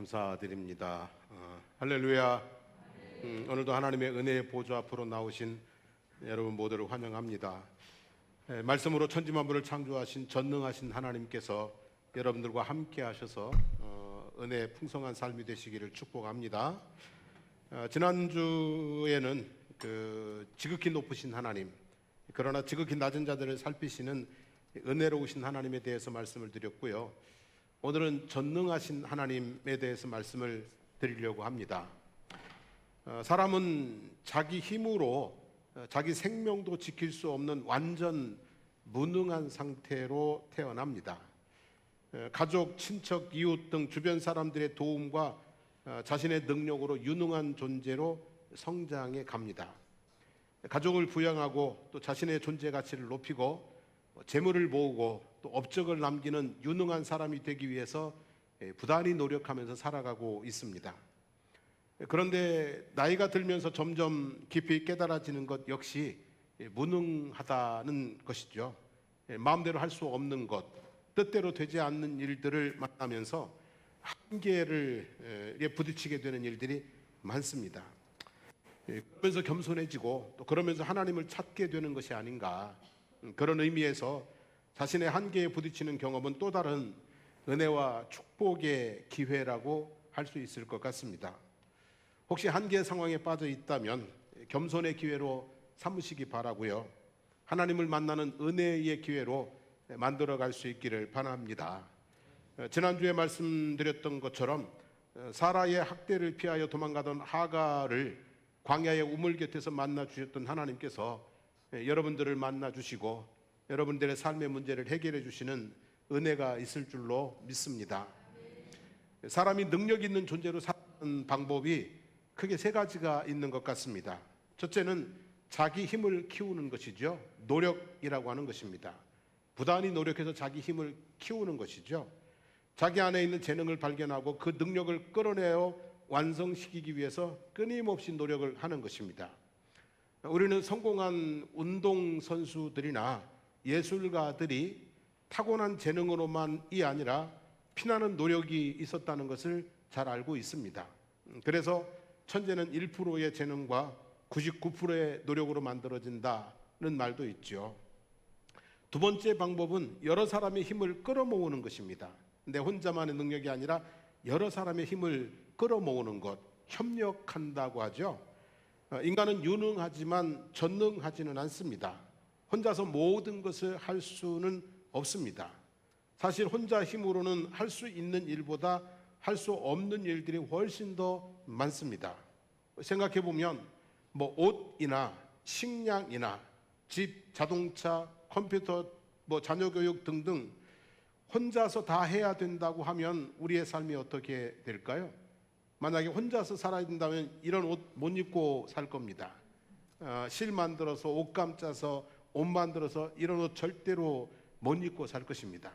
감사드립니다. 할렐루야. 오늘도 하나님의 은혜의 보좌 앞으로 나오신 여러분 모두를 환영합니다. 말씀으로 천지만물을 창조하신 전능하신 하나님께서 여러분들과 함께 하셔서 은혜의 풍성한 삶이 되시기를 축복합니다. 지난주에는 지극히 높으신 하나님, 그러나 지극히 낮은 자들을 살피시는 은혜로우신 하나님에 대해서 말씀을 드렸고요. 오늘은 전능하신 하나님에 대해서 말씀을 드리려고 합니다. 사람은 자기 힘으로 자기 생명도 지킬 수 없는 완전 무능한 상태로 태어납니다. 가족, 친척, 이웃 등 주변 사람들의 도움과 자신의 능력으로 유능한 존재로 성장해 갑니다. 가족을 부양하고 또 자신의 존재 가치를 높이고 재물을 모으고 또 업적을 남기는 유능한 사람이 되기 위해서 부단히 노력하면서 살아가고 있습니다. 그런데 나이가 들면서 점점 깊이 깨달아지는 것 역시 무능하다는 것이죠. 마음대로 할 수 없는 것, 뜻대로 되지 않는 일들을 만나면서 한계를 부딪히게 되는 일들이 많습니다. 그러면서 겸손해지고 또 그러면서 하나님을 찾게 되는 것이 아닌가, 그런 의미에서 자신의 한계에 부딪히는 경험은 또 다른 은혜와 축복의 기회라고 할 수 있을 것 같습니다. 혹시 한계 상황에 빠져 있다면 겸손의 기회로 삼으시기 바라고요. 하나님을 만나는 은혜의 기회로 만들어갈 수 있기를 바랍니다. 지난주에 말씀드렸던 것처럼 사라의 학대를 피하여 도망가던 하갈을 광야의 우물 곁에서 만나 주셨던 하나님께서 여러분들을 만나 주시고 여러분들의 삶의 문제를 해결해 주시는 은혜가 있을 줄로 믿습니다. 사람이 능력 있는 존재로 사는 방법이 크게 세 가지가 있는 것 같습니다. 첫째는 자기 힘을 키우는 것이죠. 노력이라고 하는 것입니다. 부단히 노력해서 자기 힘을 키우는 것이죠. 자기 안에 있는 재능을 발견하고 그 능력을 끌어내어 완성시키기 위해서 끊임없이 노력을 하는 것입니다. 우리는 성공한 운동선수들이나 예술가들이 타고난 재능으로만이 아니라 피나는 노력이 있었다는 것을 잘 알고 있습니다. 그래서 천재는 1%의 재능과 99%의 노력으로 만들어진다는 말도 있죠. 두 번째 방법은 여러 사람의 힘을 끌어모으는 것입니다. 내 혼자만의 능력이 아니라 여러 사람의 힘을 끌어모으는 것, 협력한다고 하죠. 인간은 유능하지만 전능하지는 않습니다. 혼자서 모든 것을 할 수는 없습니다. 사실 혼자 힘으로는 할 수 있는 일보다 할 수 없는 일들이 훨씬 더 많습니다. 생각해 보면 옷이나 식량이나 집, 자동차, 컴퓨터, 자녀 교육 등등 혼자서 다 해야 된다고 하면 우리의 삶이 어떻게 될까요? 만약에 혼자서 살아야 된다면 이런 옷 못 입고 살 겁니다. 실 만들어서 옷감 짜서 옷 만들어서 이런 옷 절대로 못 입고 살 것입니다.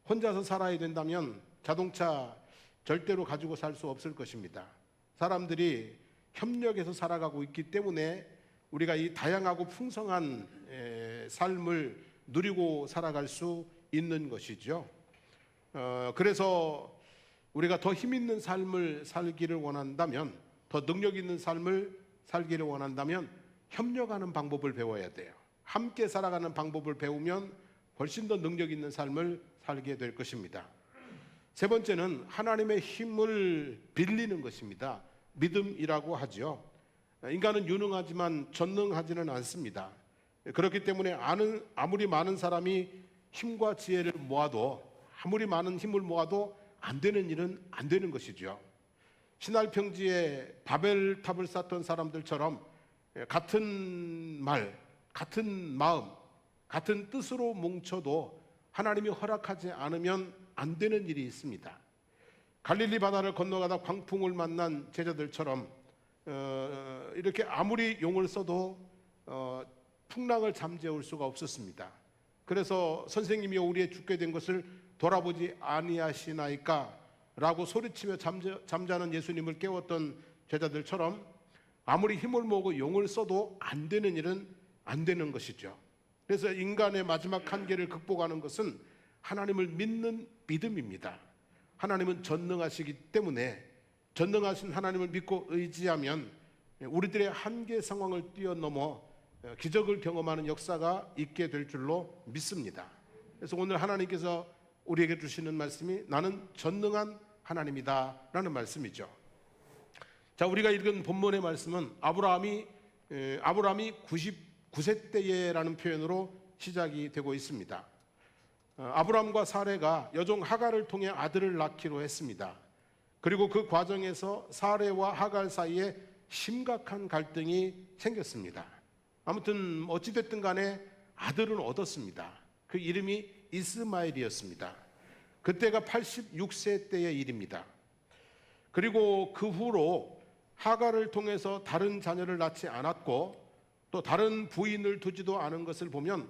혼자서 살아야 된다면 자동차 절대로 가지고 살 수 없을 것입니다. 사람들이 협력해서 살아가고 있기 때문에 우리가 이 다양하고 풍성한 삶을 누리고 살아갈 수 있는 것이죠. 그래서 우리가 더 힘 있는 삶을 살기를 원한다면, 더 능력 있는 삶을 살기를 원한다면 협력하는 방법을 배워야 돼요. 함께 살아가는 방법을 배우면 훨씬 더 능력 있는 삶을 살게 될 것입니다. 세 번째는 하나님의 힘을 빌리는 것입니다. 믿음이라고 하죠. 인간은 유능하지만 전능하지는 않습니다. 그렇기 때문에 아무리 많은 사람이 힘과 지혜를 모아도, 아무리 많은 힘을 모아도 안 되는 일은 안 되는 것이죠. 신할 평지에 바벨탑을 쌓던 사람들처럼 같은 말, 같은 마음, 같은 뜻으로 뭉쳐도 하나님이 허락하지 않으면 안 되는 일이 있습니다. 갈릴리 바다를 건너가다 광풍을 만난 제자들처럼 이렇게 아무리 용을 써도 풍랑을 잠재울 수가 없었습니다. 그래서 선생님이여 우리의 죽게 된 것을 돌아보지 아니하시나이까 라고 소리치며 잠자는 예수님을 깨웠던 제자들처럼 아무리 힘을 모으고 용을 써도 안 되는 일은 안 되는 것이죠. 그래서 인간의 마지막 한계를 극복하는 것은 하나님을 믿는 믿음입니다. 하나님은 전능하시기 때문에 전능하신 하나님을 믿고 의지하면 우리들의 한계 상황을 뛰어넘어 기적을 경험하는 역사가 있게 될 줄로 믿습니다. 그래서 오늘 하나님께서 우리에게 주시는 말씀이 나는 전능한 하나님이다 라는 말씀이죠. 자, 우리가 읽은 본문의 말씀은 아브라함이 99세 때에라는 표현으로 시작이 되고 있습니다. 아브라함과 사레가 여종 하갈을 통해 아들을 낳기로 했습니다. 그리고 그 과정에서 사레와 하갈 사이에 심각한 갈등이 생겼습니다. 아무튼 어찌됐든 간에 아들은 얻었습니다. 그 이름이 이스마엘이었습니다. 그때가 86세 때의 일입니다. 그리고 그 후로 하갈을 통해서 다른 자녀를 낳지 않았고 또 다른 부인을 두지도 않은 것을 보면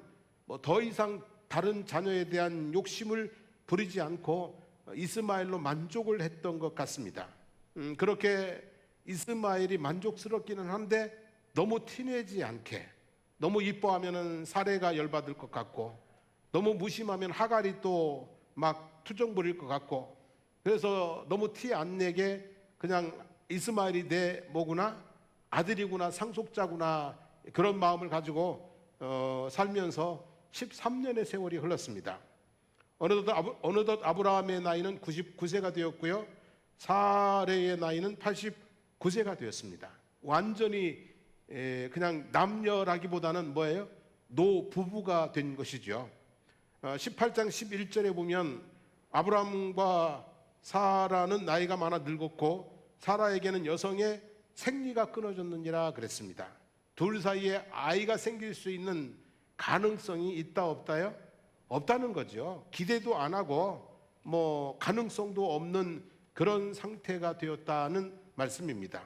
더 이상 다른 자녀에 대한 욕심을 부리지 않고 이스마엘로 만족을 했던 것 같습니다. 그렇게 이스마엘이 만족스럽기는 한데 너무 티내지 않게, 너무 이뻐하면 사레가 열받을 것 같고 너무 무심하면 하갈이 또 막 투정 부릴 것 같고, 그래서 너무 티 안 내게 그냥 이스마엘이 내 뭐구나, 아들이구나, 상속자구나, 그런 마음을 가지고 살면서 13년의 세월이 흘렀습니다. 어느덧 아브라함의 나이는 99세가 되었고요, 사레의 나이는 89세가 되었습니다. 완전히 그냥 남녀라기보다는 뭐예요? 노부부가 된 것이죠. 18장 11절에 보면 아브라함과 사라는 나이가 많아 늙었고 사라에게는 여성의 생리가 끊어졌느니라 그랬습니다. 둘 사이에 아이가 생길 수 있는 가능성이 있다 없다요? 없다는 거죠. 기대도 안 하고 뭐 가능성도 없는 그런 상태가 되었다는 말씀입니다.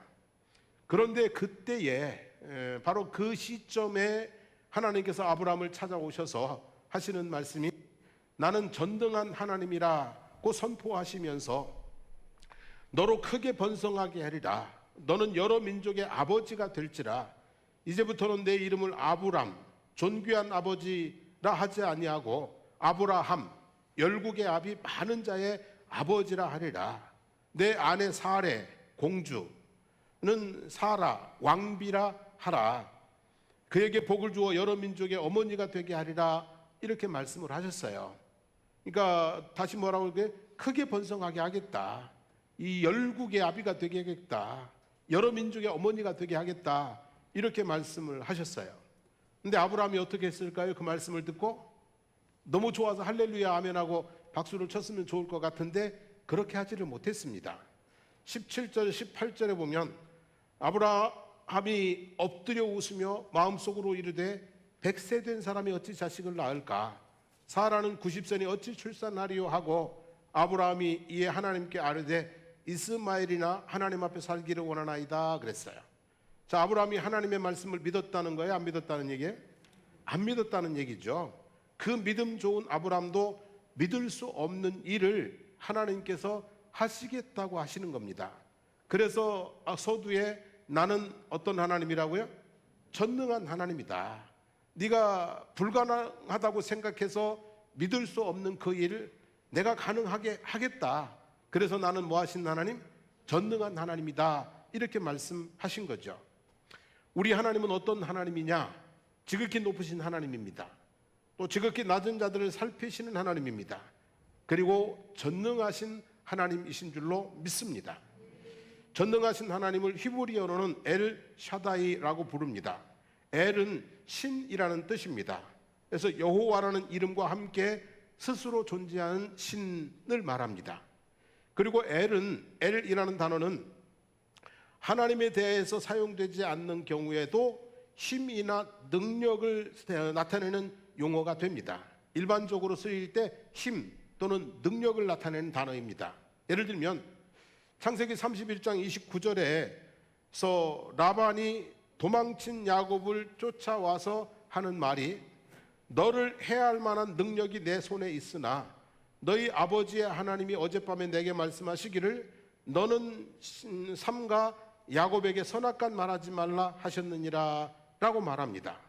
그런데 그때에 바로 그 시점에 하나님께서 아브라함을 찾아오셔서 하시는 말씀이 나는 전능한 하나님이라고 선포하시면서 너로 크게 번성하게 하리라. 너는 여러 민족의 아버지가 될지라. 이제부터는 내 이름을 아브람, 존귀한 아버지라 하지 아니하고 아브라함, 열국의 아비, 많은 자의 아버지라 하리라. 내 아내 사레, 공주는 사라, 왕비라 하라. 그에게 복을 주어 여러 민족의 어머니가 되게 하리라. 이렇게 말씀을 하셨어요. 그러니까 다시 뭐라고 그러게, 크게 번성하게 하겠다. 이 열국의 아비가 되게 하겠다. 여러 민족의 어머니가 되게 하겠다. 이렇게 말씀을 하셨어요. 근데 아브라함이 어떻게 했을까요? 그 말씀을 듣고 너무 좋아서 할렐루야 아멘하고 박수를 쳤으면 좋을 것 같은데 그렇게 하지를 못했습니다. 17절 18절에 보면 아브라함이 엎드려 웃으며 마음속으로 이르되 100세 된 사람이 어찌 자식을 낳을까? 사라는 90세니 어찌 출산하리요 하고 아브라함이 이에 하나님께 아뢰되 이스마엘이나 하나님 앞에 살기를 원하나이다 그랬어요. 자, 아브라함이 하나님의 말씀을 믿었다는 거예요? 안 믿었다는 얘기예요? 안 믿었다는 얘기죠. 그 믿음 좋은 아브라함도 믿을 수 없는 일을 하나님께서 하시겠다고 하시는 겁니다. 그래서 서두에 나는 어떤 하나님이라고요? 전능한 하나님이다. 네가 불가능하다고 생각해서 믿을 수 없는 그 일을 내가 가능하게 하겠다. 그래서 나는 뭐 하신 하나님? 전능한 하나님이다. 이렇게 말씀하신 거죠. 우리 하나님은 어떤 하나님이냐? 지극히 높으신 하나님입니다. 또 지극히 낮은 자들을 살피시는 하나님입니다. 그리고 전능하신 하나님이신 줄로 믿습니다. 전능하신 하나님을 히브리어로는 엘 샤다이라고 부릅니다. 엘은 신이라는 뜻입니다. 그래서 여호와라는 이름과 함께 스스로 존재하는 신을 말합니다. 그리고 엘이라는 단어는 하나님에 대해서 사용되지 않는 경우에도 힘이나 능력을 나타내는 용어가 됩니다. 일반적으로 쓰일 때 힘 또는 능력을 나타내는 단어입니다. 예를 들면 창세기 31장 29절에서 라반이 도망친 야곱을 쫓아와서 하는 말이 너를 해할 만한 능력이 내 손에 있으나 너희 아버지의 하나님이 어젯밤에 내게 말씀하시기를 너는 삼가 야곱에게 선악간 말하지 말라 하셨느니라 라고 말합니다.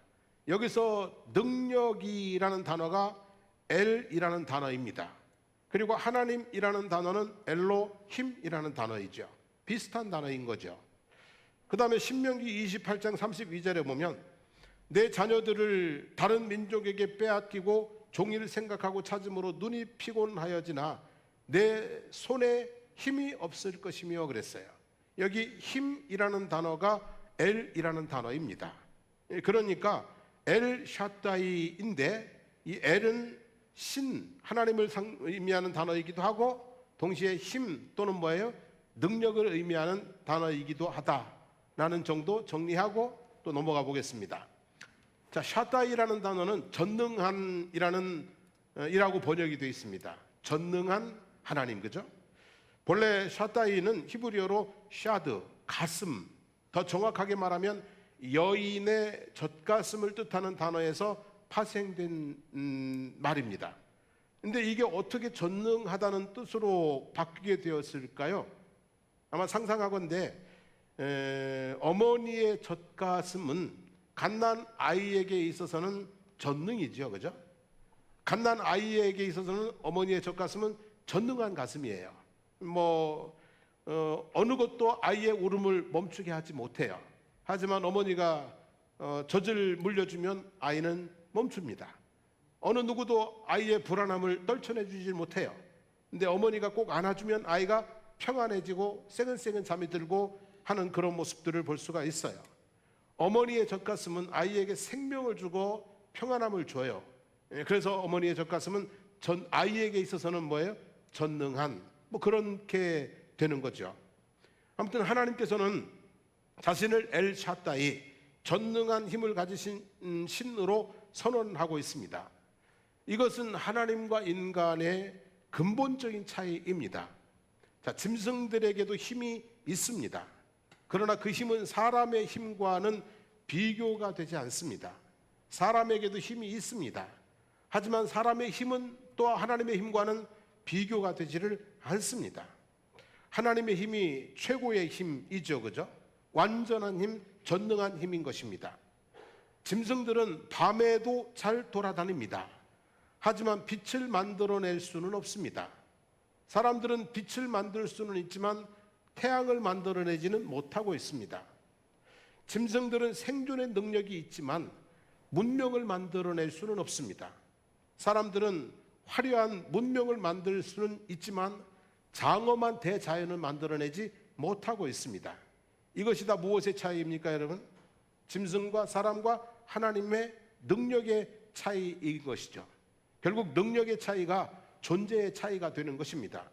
여기서 능력이라는 단어가 엘이라는 단어입니다. 그리고 하나님이라는 단어는 엘로힘이라는 단어이죠. 비슷한 단어인 거죠. 그 다음에 신명기 28장 32절에 보면 내 자녀들을 다른 민족에게 빼앗기고 종일 생각하고 찾음으로 눈이 피곤하여지나 내 손에 힘이 없을 것이며 그랬어요. 여기 힘이라는 단어가 엘이라는 단어입니다. 그러니까 엘 샤다이인데 이 엘은 신, 하나님을 의미하는 단어이기도 하고 동시에 힘 또는 뭐예요? 능력을 의미하는 단어이기도 하다라는 정도 정리하고 또 넘어가 보겠습니다. 자, 샤다이라는 단어는 전능한이라고 번역이 되어 있습니다. 전능한 하나님, 그죠? 본래 샤다이는 히브리어로 샤드, 가슴, 더 정확하게 말하면 여인의 젖가슴을 뜻하는 단어에서 파생된 말입니다. 근데 이게 어떻게 전능하다는 뜻으로 바뀌게 되었을까요? 아마 상상하건대 어머니의 젖가슴은 갓난 아이에게 있어서는 전능이죠, 그죠? 갓난 아이에게 있어서는 어머니의 젖가슴은 전능한 가슴이에요. 어느 것도 아이의 울음을 멈추게 하지 못해요. 하지만 어머니가 젖을 물려주면 아이는 멈춥니다. 어느 누구도 아이의 불안함을 떨쳐내 주질 못해요. 근데 어머니가 꼭 안아주면 아이가 평안해지고 새근새근 잠이 들고 하는 그런 모습들을 볼 수가 있어요. 어머니의 젖가슴은 아이에게 생명을 주고 평안함을 줘요. 그래서 어머니의 젖가슴은 아이에게 있어서는 뭐예요? 전능한, 그렇게 되는 거죠. 아무튼 하나님께서는 자신을 엘 샤다이, 전능한 힘을 가지신 신으로 선언하고 있습니다. 이것은 하나님과 인간의 근본적인 차이입니다. 자, 짐승들에게도 힘이 있습니다. 그러나 그 힘은 사람의 힘과는 비교가 되지 않습니다. 사람에게도 힘이 있습니다. 하지만 사람의 힘은 또 하나님의 힘과는 비교가 되지를 않습니다. 하나님의 힘이 최고의 힘이죠, 그죠? 완전한 힘, 전능한 힘인 것입니다. 짐승들은 밤에도 잘 돌아다닙니다. 하지만 빛을 만들어낼 수는 없습니다. 사람들은 빛을 만들 수는 있지만 태양을 만들어내지는 못하고 있습니다. 짐승들은 생존의 능력이 있지만 문명을 만들어낼 수는 없습니다. 사람들은 화려한 문명을 만들 수는 있지만 장엄한 대자연을 만들어내지 못하고 있습니다. 이것이 다 무엇의 차이입니까, 여러분? 짐승과 사람과 하나님의 능력의 차이인 것이죠. 결국 능력의 차이가 존재의 차이가 되는 것입니다.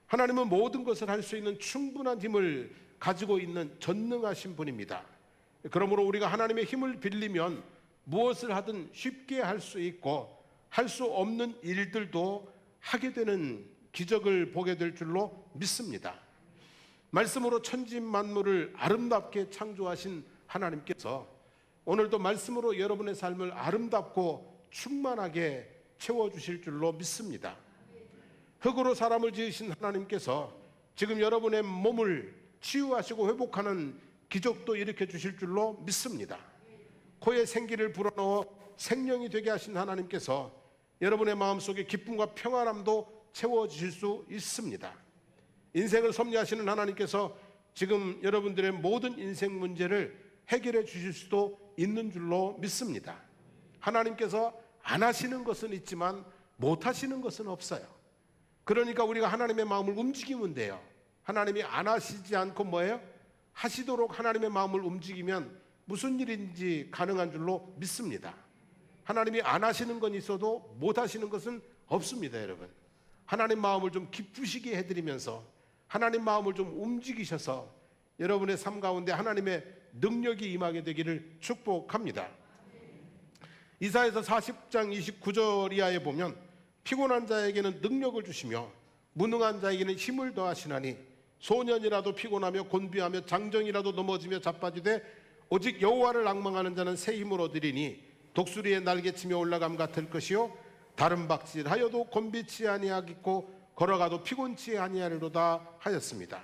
하나님은 모든 것을 할 수 있는 충분한 힘을 가지고 있는 전능하신 분입니다. 그러므로 우리가 하나님의 힘을 빌리면 무엇을 하든 쉽게 할 수 있고 할 수 없는 일들도 하게 되는 기적을 보게 될 줄로 믿습니다. 말씀으로 천지 만물을 아름답게 창조하신 하나님께서 오늘도 말씀으로 여러분의 삶을 아름답고 충만하게 채워주실 줄로 믿습니다. 흙으로 사람을 지으신 하나님께서 지금 여러분의 몸을 치유하시고 회복하는 기적도 일으켜 주실 줄로 믿습니다. 코에 생기를 불어넣어 생명이 되게 하신 하나님께서 여러분의 마음속에 기쁨과 평안함도 채워주실 수 있습니다. 인생을 섭리하시는 하나님께서 지금 여러분들의 모든 인생 문제를 해결해 주실 수도 있는 줄로 믿습니다. 하나님께서 안 하시는 것은 있지만 못 하시는 것은 없어요. 그러니까 우리가 하나님의 마음을 움직이면 돼요. 하나님이 안 하시지 않고 뭐예요? 하시도록 하나님의 마음을 움직이면 무슨 일인지 가능한 줄로 믿습니다. 하나님이 안 하시는 건 있어도 못 하시는 것은 없습니다, 여러분. 하나님 마음을 좀 기쁘시게 해드리면서 하나님 마음을 좀 움직이셔서 여러분의 삶 가운데 하나님의 능력이 임하게 되기를 축복합니다. 이사야서 40장 29절 이하에 보면 피곤한 자에게는 능력을 주시며 무능한 자에게는 힘을 더하시나니 소년이라도 피곤하며 곤비하며 장정이라도 넘어지며 자빠지되 오직 여호와를 앙망하는 자는 새 힘을 얻으리니 독수리의 날개치며 올라감 같을 것이요 다른 박질하여도 곤비치 아니하겠고 걸어가도 피곤치 아니하리로다 하였습니다.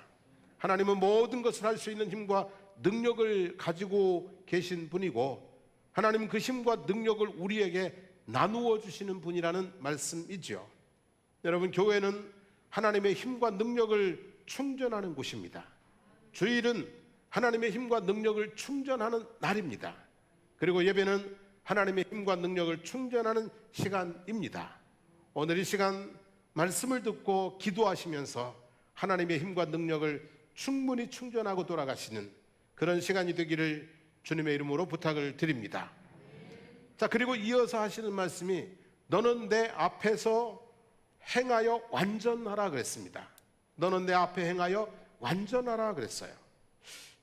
하나님은 모든 것을 할 수 있는 힘과 능력을 가지고 계신 분이고 하나님은 그 힘과 능력을 우리에게 나누어 주시는 분이라는 말씀이죠. 여러분, 교회는 하나님의 힘과 능력을 충전하는 곳입니다. 주일은 하나님의 힘과 능력을 충전하는 날입니다. 그리고 예배는 하나님의 힘과 능력을 충전하는 시간입니다. 오늘 이 시간 말씀을 듣고 기도하시면서 하나님의 힘과 능력을 충분히 충전하고 돌아가시는 그런 시간이 되기를 주님의 이름으로 부탁을 드립니다. 자, 그리고 이어서 하시는 말씀이 너는 내 앞에서 행하여 완전하라 그랬습니다. 너는 내 앞에 행하여 완전하라 그랬어요.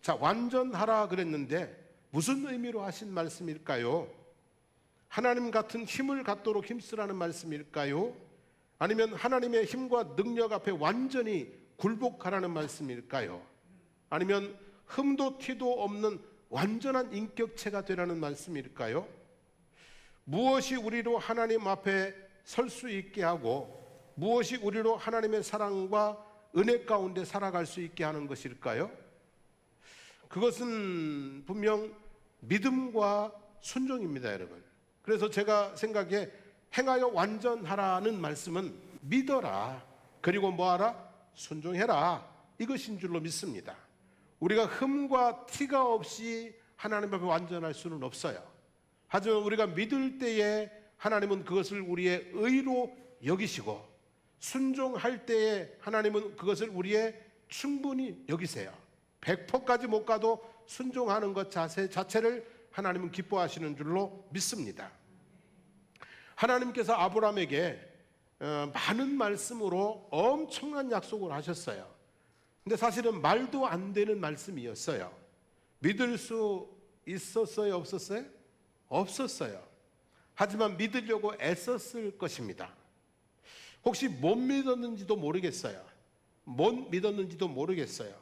자, 완전하라 그랬는데 무슨 의미로 하신 말씀일까요? 하나님 같은 힘을 갖도록 힘쓰라는 말씀일까요? 아니면 하나님의 힘과 능력 앞에 완전히 굴복하라는 말씀일까요? 아니면 흠도 티도 없는 완전한 인격체가 되라는 말씀일까요? 무엇이 우리로 하나님 앞에 설 수 있게 하고 무엇이 우리로 하나님의 사랑과 은혜 가운데 살아갈 수 있게 하는 것일까요? 그것은 분명 믿음과 순종입니다, 여러분. 그래서 제가 생각에 행하여 완전하라는 말씀은 믿어라, 그리고 뭐하라? 순종해라, 이것인 줄로 믿습니다. 우리가 흠과 티가 없이 하나님 앞에 완전할 수는 없어요. 하지만 우리가 믿을 때에 하나님은 그것을 우리의 의로 여기시고 순종할 때에 하나님은 그것을 우리의 충분히 여기세요. 100%까지 못 가도 순종하는 것 자체를 하나님은 기뻐하시는 줄로 믿습니다. 하나님께서 아브라함에게 많은 말씀으로 엄청난 약속을 하셨어요. 근데 사실은 말도 안 되는 말씀이었어요. 믿을 수 있었어요? 없었어요? 없었어요. 하지만 믿으려고 애썼을 것입니다. 혹시 못 믿었는지도 모르겠어요. 못 믿었는지도 모르겠어요.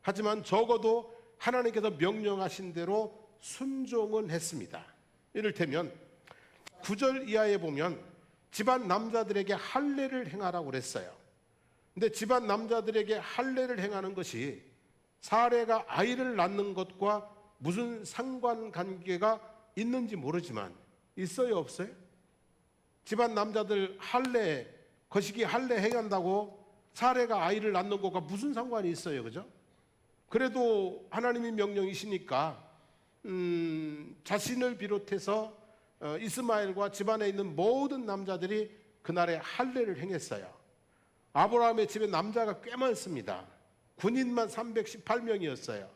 하지만 적어도 하나님께서 명령하신 대로 순종은 했습니다. 이를테면 9절 이하에 보면 집안 남자들에게 할례를 행하라고 그랬어요. 근데 집안 남자들에게 할례를 행하는 것이 사례가 아이를 낳는 것과 무슨 상관관계가 있는지 모르지만 있어요, 없어요? 집안 남자들 할례, 거시기 할례 행한다고 사례가 아이를 낳는 것과 무슨 상관이 있어요, 그죠? 그래도 하나님의 명령이시니까 자신을 비롯해서 이스마엘과 집안에 있는 모든 남자들이 그날에 할례를 행했어요. 아브라함의 집에 남자가 꽤 많습니다. 군인만 318명이었어요.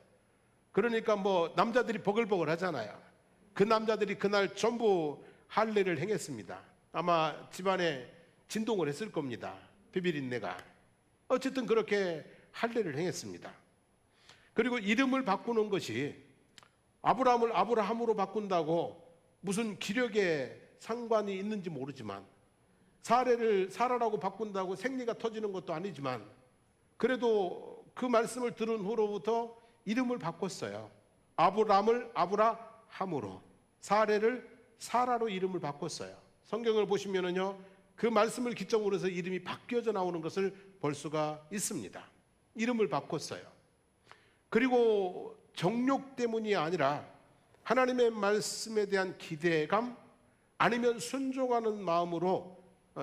그러니까 뭐 남자들이 버글버글 하잖아요. 그 남자들이 그날 전부 할례를 행했습니다. 아마 집안에 진동을 했을 겁니다. 비비린내가. 어쨌든 그렇게 할례를 행했습니다. 그리고 이름을 바꾸는 것이 아브라함을 아브라함으로 바꾼다고 무슨 기력에 상관이 있는지 모르지만, 사례를 사라라고 바꾼다고 생리가 터지는 것도 아니지만, 그래도 그 말씀을 들은 후로부터 이름을 바꿨어요. 아브라함을 아브라함으로, 사례를 사라로 이름을 바꿨어요. 성경을 보시면은요, 그 말씀을 기점으로 해서 이름이 바뀌어져 나오는 것을 볼 수가 있습니다. 이름을 바꿨어요. 그리고 정욕 때문이 아니라 하나님의 말씀에 대한 기대감, 아니면 순종하는 마음으로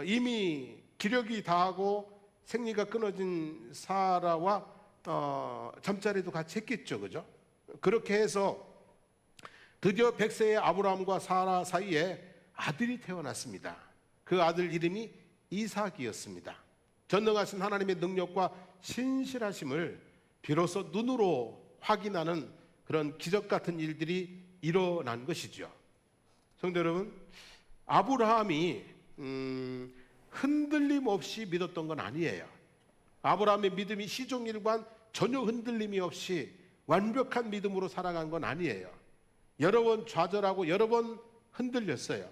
이미 기력이 다하고 생리가 끊어진 사라와 잠자리도 같이 했겠죠, 그죠? 그렇게 해서 드디어 100세의 아브라함과 사라 사이에 아들이 태어났습니다. 그 아들 이름이 이삭이었습니다. 전능하신 하나님의 능력과 신실하심을 비로소 눈으로 확인하는 그런 기적 같은 일들이 일어난 것이죠. 성도 여러분, 아브라함이 흔들림 없이 믿었던 건 아니에요. 아브라함의 믿음이 시종일관 전혀 흔들림이 없이 완벽한 믿음으로 살아간 건 아니에요. 여러 번 좌절하고 여러 번 흔들렸어요.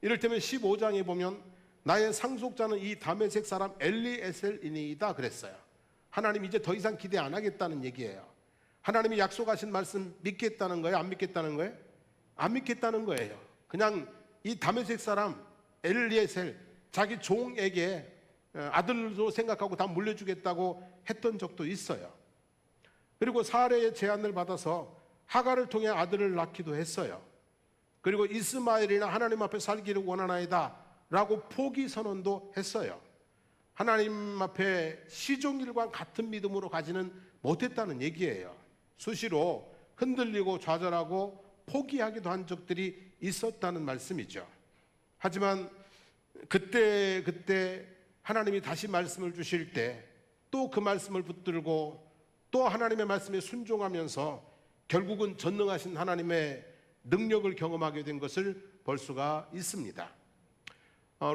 이를테면 15장에 보면 나의 상속자는 이 다메섹 사람 엘리에셀이니이다 그랬어요. 하나님 이제 더 이상 기대 안 하겠다는 얘기예요. 하나님이 약속하신 말씀 믿겠다는 거예요? 안 믿겠다는 거예요? 안 믿겠다는 거예요. 그냥 이 다메섹 사람 엘리에셀, 자기 종에게 아들로 생각하고 다 물려주겠다고 했던 적도 있어요. 그리고 사례의 제안을 받아서 하갈을 통해 아들을 낳기도 했어요. 그리고 이스마엘이나 하나님 앞에 살기를 원하나이다 라고 포기 선언도 했어요. 하나님 앞에 시종일관 같은 믿음으로 가지는 못했다는 얘기예요. 수시로 흔들리고 좌절하고 포기하기도 한 적들이 있었다는 말씀이죠. 하지만 그때 하나님이 다시 말씀을 주실 때 또 그 말씀을 붙들고 또 하나님의 말씀에 순종하면서 결국은 전능하신 하나님의 능력을 경험하게 된 것을 볼 수가 있습니다.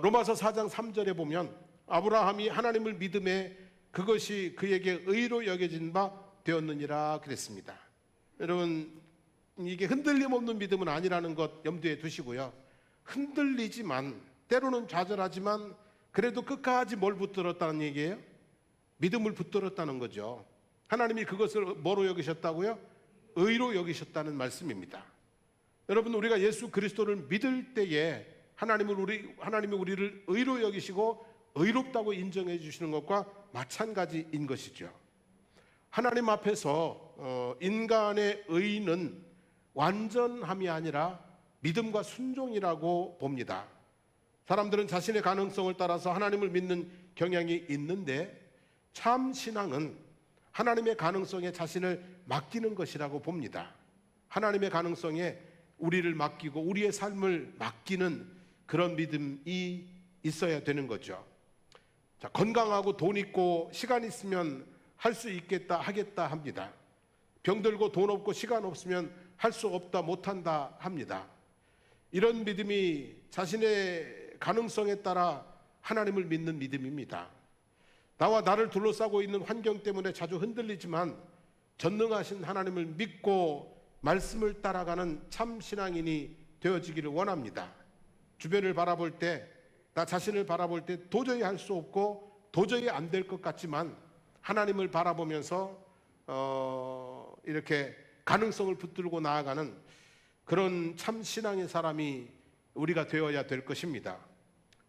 로마서 4장 3절에 보면 아브라함이 하나님을 믿음에 그것이 그에게 의로 여겨진 바 되었느니라 그랬습니다. 여러분, 이게 흔들림 없는 믿음은 아니라는 것 염두에 두시고요. 흔들리지만 때로는 좌절하지만 그래도 끝까지 뭘 붙들었다는 얘기예요? 믿음을 붙들었다는 거죠. 하나님이 그것을 뭐로 여기셨다고요? 의로 여기셨다는 말씀입니다. 여러분, 우리가 예수 그리스도를 믿을 때에 하나님이 우리를 의로 여기시고 의롭다고 인정해 주시는 것과 마찬가지인 것이죠. 하나님 앞에서 인간의 의는 완전함이 아니라 믿음과 순종이라고 봅니다. 사람들은 자신의 가능성을 따라서 하나님을 믿는 경향이 있는데 참 신앙은 하나님의 가능성에 자신을 맡기는 것이라고 봅니다. 하나님의 가능성에 우리를 맡기고 우리의 삶을 맡기는 그런 믿음이 있어야 되는 거죠. 자, 건강하고 돈 있고 시간 있으면 할 수 있겠다 하겠다 합니다. 병들고 돈 없고 시간 없으면 할 수 없다 못한다 합니다. 이런 믿음이 자신의 가능성에 따라 하나님을 믿는 믿음입니다. 나와 나를 둘러싸고 있는 환경 때문에 자주 흔들리지만 전능하신 하나님을 믿고 말씀을 따라가는 참 신앙인이 되어지기를 원합니다. 주변을 바라볼 때, 나 자신을 바라볼 때 도저히 할 수 없고 도저히 안 될 것 같지만 하나님을 바라보면서 이렇게 가능성을 붙들고 나아가는 그런 참 신앙의 사람이 우리가 되어야 될 것입니다.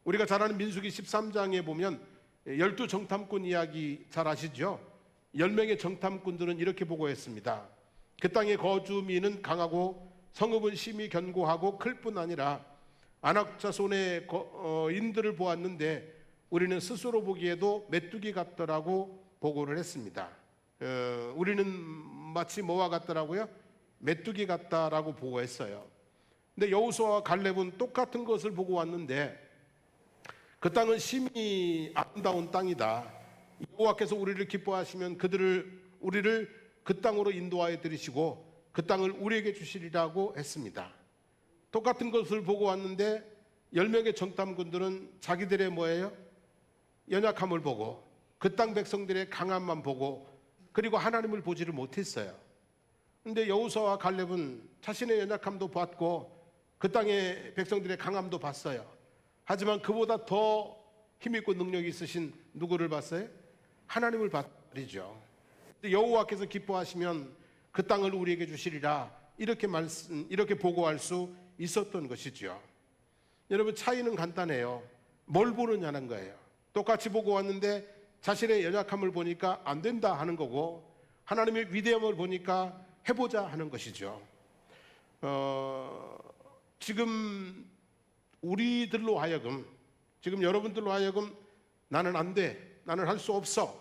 우리가 잘 아는 민수기 13장에 보면 12정탐꾼 이야기 잘 아시죠? 10명의 정탐꾼들은 이렇게 보고했습니다. 그 땅의 거주민은 강하고 성읍은 심히 견고하고 클 뿐 아니라 안악자손의 인들을 보았는데 우리는 스스로 보기에도 메뚜기 같더라고 보고를 했습니다. 우리는 마치 뭐와 같더라고요? 메뚜기 같다라고 보고했어요. 근데 여호수아와 갈렙은 똑같은 것을 보고 왔는데 그 땅은 심히 아름다운 땅이다. 여호와께서 우리를 기뻐하시면 우리를 그 땅으로 인도하여 들이시고 그 땅을 우리에게 주시리라고 했습니다. 똑같은 것을 보고 왔는데 10명의 정탐꾼들은 자기들의 뭐예요? 연약함을 보고 그 땅 백성들의 강함만 보고 그리고 하나님을 보지를 못했어요. 그런데 여호수아와 갈렙은 자신의 연약함도 봤고 그 땅의 백성들의 강함도 봤어요. 하지만 그보다 더 힘있고 능력이 있으신 누구를 봤어요? 하나님을 봤죠. 여호와께서 기뻐하시면 그 땅을 우리에게 주시리라 이렇게 보고할 수 있었던 것이죠. 여러분, 차이는 간단해요. 뭘 보느냐는 거예요. 똑같이 보고 왔는데 자신의 연약함을 보니까 안 된다 하는 거고 하나님의 위대함을 보니까 해보자 하는 것이죠. 지금 우리들로 하여금, 지금 여러분들로 하여금 나는 안 돼, 나는 할 수 없어,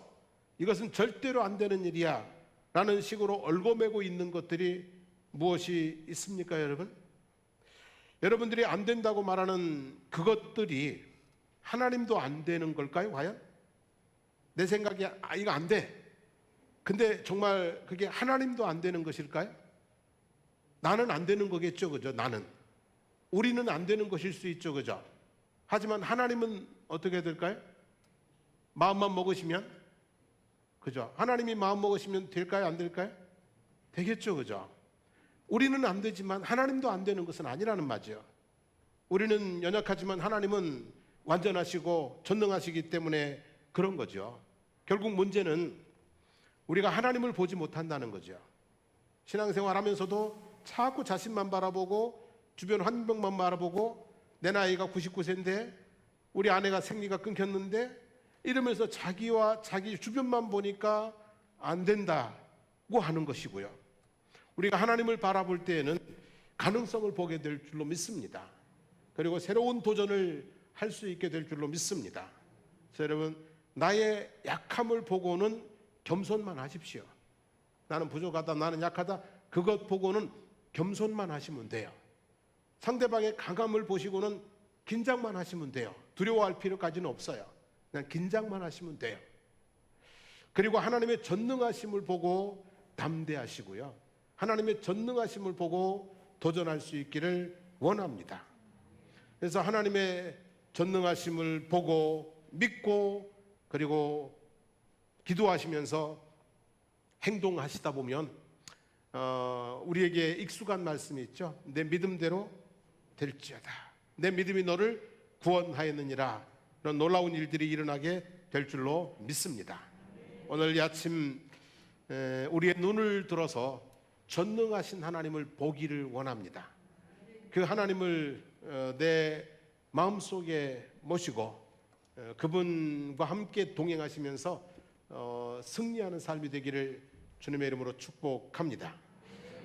이것은 절대로 안 되는 일이야 라는 식으로 얽어매고 있는 것들이 무엇이 있습니까, 여러분? 여러분들이 안 된다고 말하는 그것들이 하나님도 안 되는 걸까요, 과연? 내 생각에 이거 안 돼. 근데 정말 그게 하나님도 안 되는 것일까요? 나는 안 되는 거겠죠, 그죠? 우리는 안 되는 것일 수 있죠, 그죠? 하지만 하나님은 어떻게 될까요? 마음만 먹으시면, 그죠? 하나님이 마음 먹으시면 될까요, 안 될까요? 되겠죠, 그죠? 우리는 안 되지만 하나님도 안 되는 것은 아니라는 말이죠. 우리는 연약하지만 하나님은 완전하시고 전능하시기 때문에 그런 거죠. 결국 문제는 우리가 하나님을 보지 못한다는 거죠. 신앙생활 하면서도 자꾸 자신만 바라보고 주변 환경만 바라보고 내 나이가 99세인데 우리 아내가 생리가 끊겼는데 이러면서 자기와 자기 주변만 보니까 안 된다고 하는 것이고요. 우리가 하나님을 바라볼 때에는 가능성을 보게 될 줄로 믿습니다. 그리고 새로운 도전을 할 수 있게 될 줄로 믿습니다. 그래서 여러분, 나의 약함을 보고는 겸손만 하십시오. 나는 부족하다, 나는 약하다, 그것 보고는 겸손만 하시면 돼요. 상대방의 강함을 보시고는 긴장만 하시면 돼요. 두려워할 필요까지는 없어요. 그냥 긴장만 하시면 돼요. 그리고 하나님의 전능하심을 보고 담대하시고요, 하나님의 전능하심을 보고 도전할 수 있기를 원합니다. 그래서 하나님의 전능하심을 보고 믿고 그리고 기도하시면서 행동하시다 보면 우리에게 익숙한 말씀이 있죠. 내 믿음대로 될지어다. 내 믿음이 너를 구원하였느니라. 그런 놀라운 일들이 일어나게 될 줄로 믿습니다. 오늘 이 아침 우리의 눈을 들어서 전능하신 하나님을 보기를 원합니다. 그 하나님을 내 마음속에 모시고 그분과 함께 동행하시면서 승리하는 삶이 되기를 주님의 이름으로 축복합니다.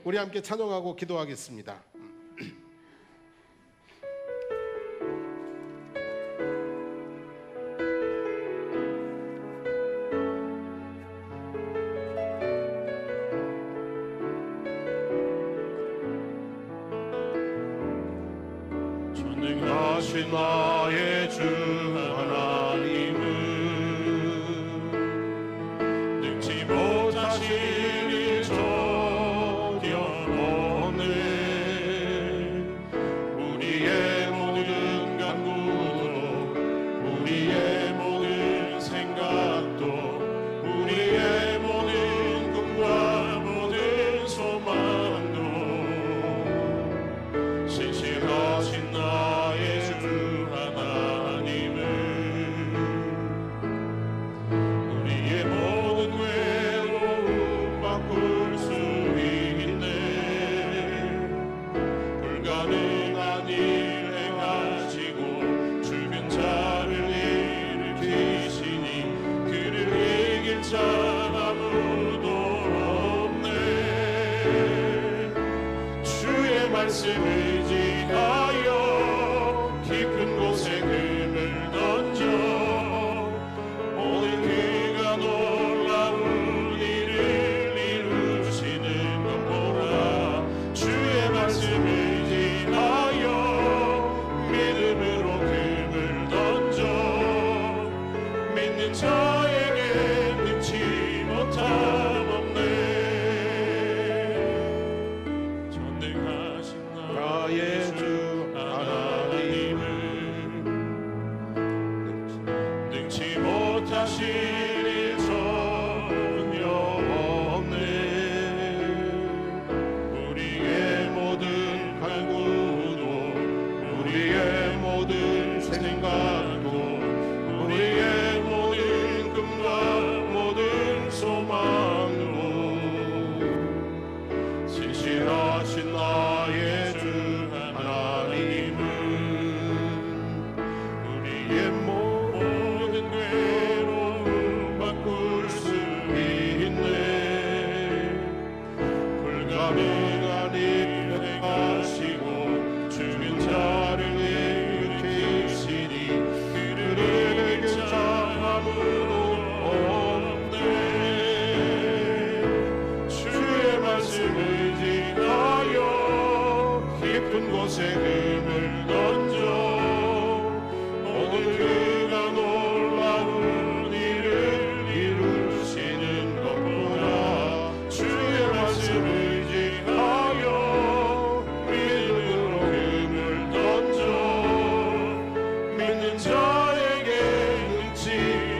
우리 함께 찬양하고 기도하겠습니다. 전능하신 나의 주 하나님은 능치 못하신 일 전혀 없네. 우리의 모든 간구도 우리의 모든 생각도 우리의 모든 꿈과 모든 소망도 신실하신 나의 주 하나님은 우리의 모든 외로움 바꿀 수 있네. 불가능한 일 행하시고 죽은 자를 일으키시니 그를 이길 자 아무도 없네. 주의 말씀을 의지하여 깊은 곳에 금을 던져 오늘 그가 놀라운 일을 이루시는 것 보라. 주의 말씀을 의지하여 믿음으로 금을 던져 믿는 자에게 능치 못함 없네. 전능하신 나의 주 하나님은 능치 못하실 일 전혀 없네. 우리의 모든 간구도 우리의 모든 생각도 우리의 모든 꿈과 모든 소망도 신실하신 나의 주 하나님은 우리의 모든 괴로움 바꿀 수 있네. 불가능한 일 행하시고 죽은 자를 일으키시니 그를 이길 자 아무도 없네. 주의 말씀을 의지하여 깊은 곳에 금을 던져 오늘 그가 놀라운 일을 이루시는 것 보라. 주의 말씀을 의지하여 믿음으로 금을 던져 믿는 자에게 능치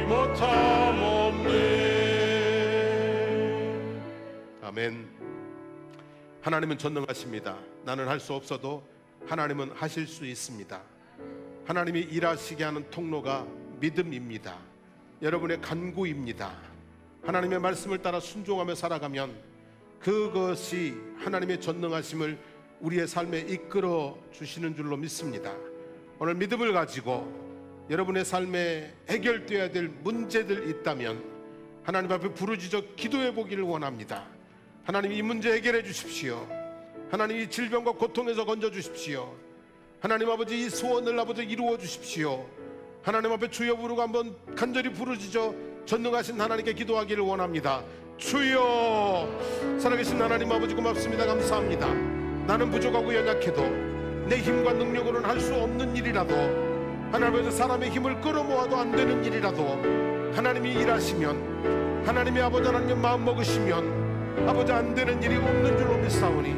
못함 없네. 아멘. 하나님은 전능하십니다. 나는 할 수 없어도 하나님은 하실 수 있습니다. 하나님이 일하시게 하는 통로가 믿음입니다. 여러분의 간구입니다. 하나님의 말씀을 따라 순종하며 살아가면 그것이 하나님의 전능하심을 우리의 삶에 이끌어 주시는 줄로 믿습니다. 오늘 믿음을 가지고 여러분의 삶에 해결되어야 될 문제들 있다면 하나님 앞에 부르짖어 기도해 보기를 원합니다. 하나님 이 문제 해결해 주십시오. 하나님 이 질병과 고통에서 건져 주십시오. 하나님 아버지 이 소원을 아버지 이루어 주십시오. 하나님 앞에 주여 부르고 한번 간절히 부르짖어 전능하신 하나님께 기도하기를 원합니다. 주여, 살아계신 하나님 아버지 고맙습니다. 감사합니다. 나는 부족하고 연약해도 내 힘과 능력으로는 할 수 없는 일이라도, 하나님 아버지 사람의 힘을 끌어모아도 안 되는 일이라도 하나님이 일하시면, 하나님의 아버지 하나님 마음 먹으시면 아버지 안 되는 일이 없는 줄로 믿사오니,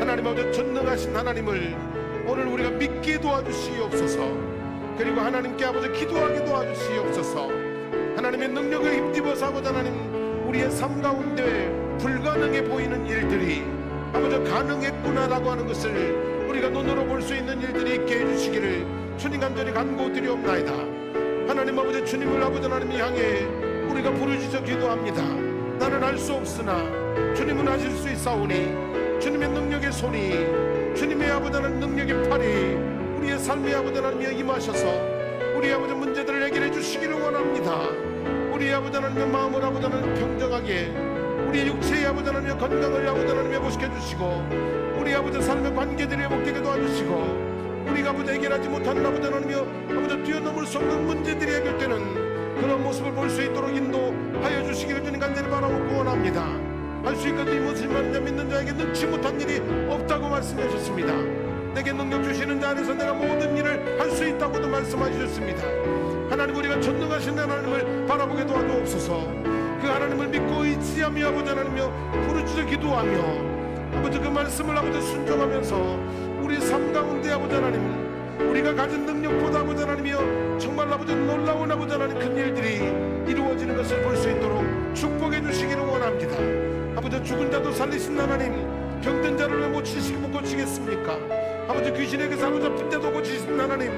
하나님 아버지 전능하신 하나님을 오늘 우리가 믿게 도와주시옵소서. 그리고 하나님께 아버지 기도하게 도와주시옵소서. 하나님의 능력을 힘입어서 아버지 하나님 우리의 삶 가운데 불가능해 보이는 일들이 아버지 가능했구나라고 하는 것을 우리가 눈으로 볼 수 있는 일들이 있게 해주시기를 주님 간절히 간구드리옵나이다. 하나님 아버지, 주님을 아버지 하나님이 향해 우리가 부르짖어 기도합니다. 나는 할 수 없으나 주님은 하실 수 있사오니, 주님의 능력의 손이, 주님의 아버지 하나님 능력의 팔이 우리의 삶의 아버지 하나님이 임하셔서 우리 아버지 문제들을 해결해 주시기를 원합니다. 우리 아버지 하나님의 마음을 아버지 하나님 평정하게, 우리 육체의 아버지 하나님의 건강을 아버지 하나님 회복시켜 주시고, 우리 아버지 삶의 관계들을 회복되게 도와주시고, 우리가 아버지 해결하지 못하는 아버지 하나님이여 아버지 뛰어넘을 수 없는 문제들이 해결되는 그런 모습을 볼 수 있도록 인도하여 주시기를 주님 간절히 바라고 원합니다. 할 수 있거든 이 무엇을 말하냐, 믿는 자에게 능치 못한 일이 없다고 말씀해 주셨습니다. 내게 능력 주시는 자 안에서 내가 모든 일을 할 수 있다고도 말씀하셨습니다. 하나님, 우리가 전능하신 하나님을 바라보게 도와주옵소서. 그 하나님을 믿고 의지하며 아버지 하나님이여 부르짖어 기도하며 아버지 그 말씀을 아버지 순종하면서 우리 삶 가운데 아버지 하나님, 우리가 가진 능력보다 아버지 하나님이여 정말 아버지 놀라운 아버지 하나님 큰 일들이 이루어지는 것을 볼 수 있도록 축복해 주시기를 원합니다. 아버지, 죽은 자도 살리신 하나님, 병든 자를 왜 못 고치겠습니까? 아버지, 귀신에게 사로잡힌 자도 고치신 하나님,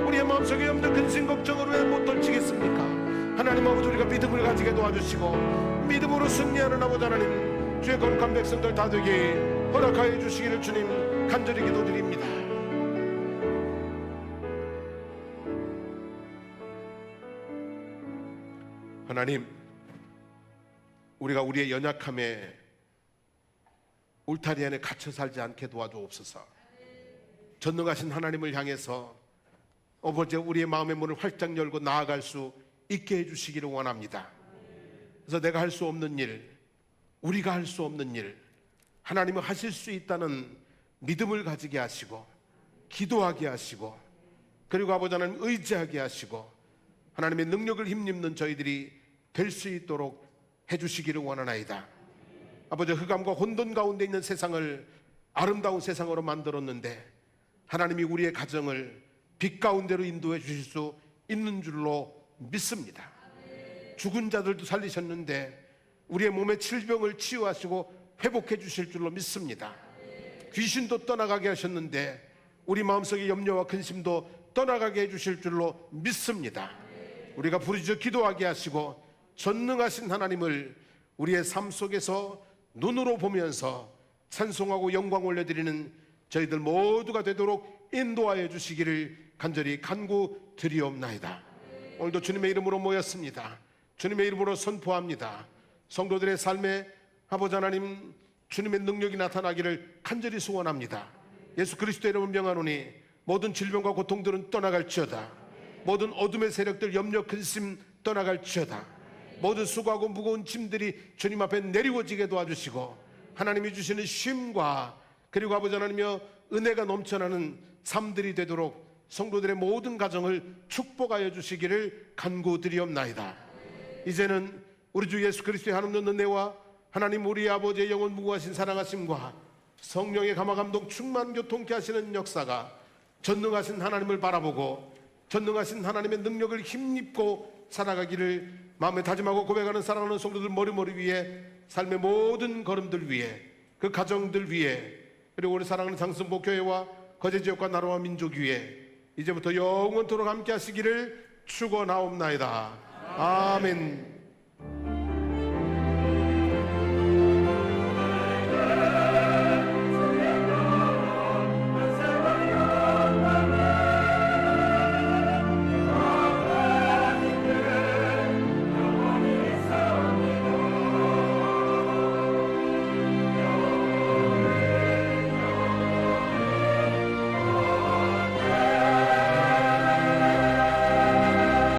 우리의 마음속에 없는 근심 걱정을 왜 못 떨치겠습니까? 하나님 아버지, 우리가 믿음을 가지게 도와주시고 믿음으로 승리하는 아버지 하나님, 주의 거룩한 백성들 다 되게 허락하여 주시기를 주님 간절히 기도드립니다. 하나님, 우리가 우리의 연약함에 울타리 안에 갇혀 살지 않게 도와주옵소서. 전능하신 하나님을 향해서 아버지 우리의 마음의 문을 활짝 열고 나아갈 수 있게 해주시기를 원합니다. 그래서 내가 할 수 없는 일, 우리가 할 수 없는 일, 하나님은 하실 수 있다는 믿음을 가지게 하시고, 기도하게 하시고, 그리고 아버지 하나님 의지하게 하시고, 하나님의 능력을 힘입는 저희들이 될 수 있도록 해주시기를 원하나이다. 아버지, 흑암과 혼돈 가운데 있는 세상을 아름다운 세상으로 만들었는데 하나님이 우리의 가정을 빛 가운데로 인도해 주실 수 있는 줄로 믿습니다. 죽은 자들도 살리셨는데 우리의 몸의 질병을 치유하시고 회복해 주실 줄로 믿습니다. 귀신도 떠나가게 하셨는데 우리 마음속의 염려와 근심도 떠나가게 해주실 줄로 믿습니다. 우리가 부르짖어 기도하게 하시고 전능하신 하나님을 우리의 삶 속에서 눈으로 보면서 찬송하고 영광 올려드리는 저희들 모두가 되도록 인도하여 주시기를 간절히 간구드리옵나이다. 오늘도 주님의 이름으로 모였습니다. 주님의 이름으로 선포합니다. 성도들의 삶에 아버지 하나님 주님의 능력이 나타나기를 간절히 소원합니다. 예수 그리스도의 이름을 명하노니 모든 질병과 고통들은 떠나갈지어다. 모든 어둠의 세력들, 염려, 근심 떠나갈지어다. 모든 수고하고 무거운 짐들이 주님 앞에 내리워지게 도와주시고 하나님이 주시는 쉼과 그리고 아버지 하나님이여 은혜가 넘쳐나는 삶들이 되도록 성도들의 모든 가정을 축복하여 주시기를 간구드리옵나이다. 이제는 우리 주 예수 그리스도의 하나님의 은혜와 하나님 우리 아버지의 영원 무궁하신 사랑하심과 성령의 감화감동 충만 교통케 하시는 역사가 전능하신 하나님을 바라보고 전능하신 하나님의 능력을 힘입고 살아가기를 마음에 다짐하고 고백하는 사랑하는 성도들 머리머리 위에 삶의 모든 걸음들 위에 그 가정들 위에 그리고 우리 사랑하는 장성복 교회와 거제지역과 나라와 민족 위에 이제부터 영원토록 함께 하시기를 축원하옵나이다. 아멘.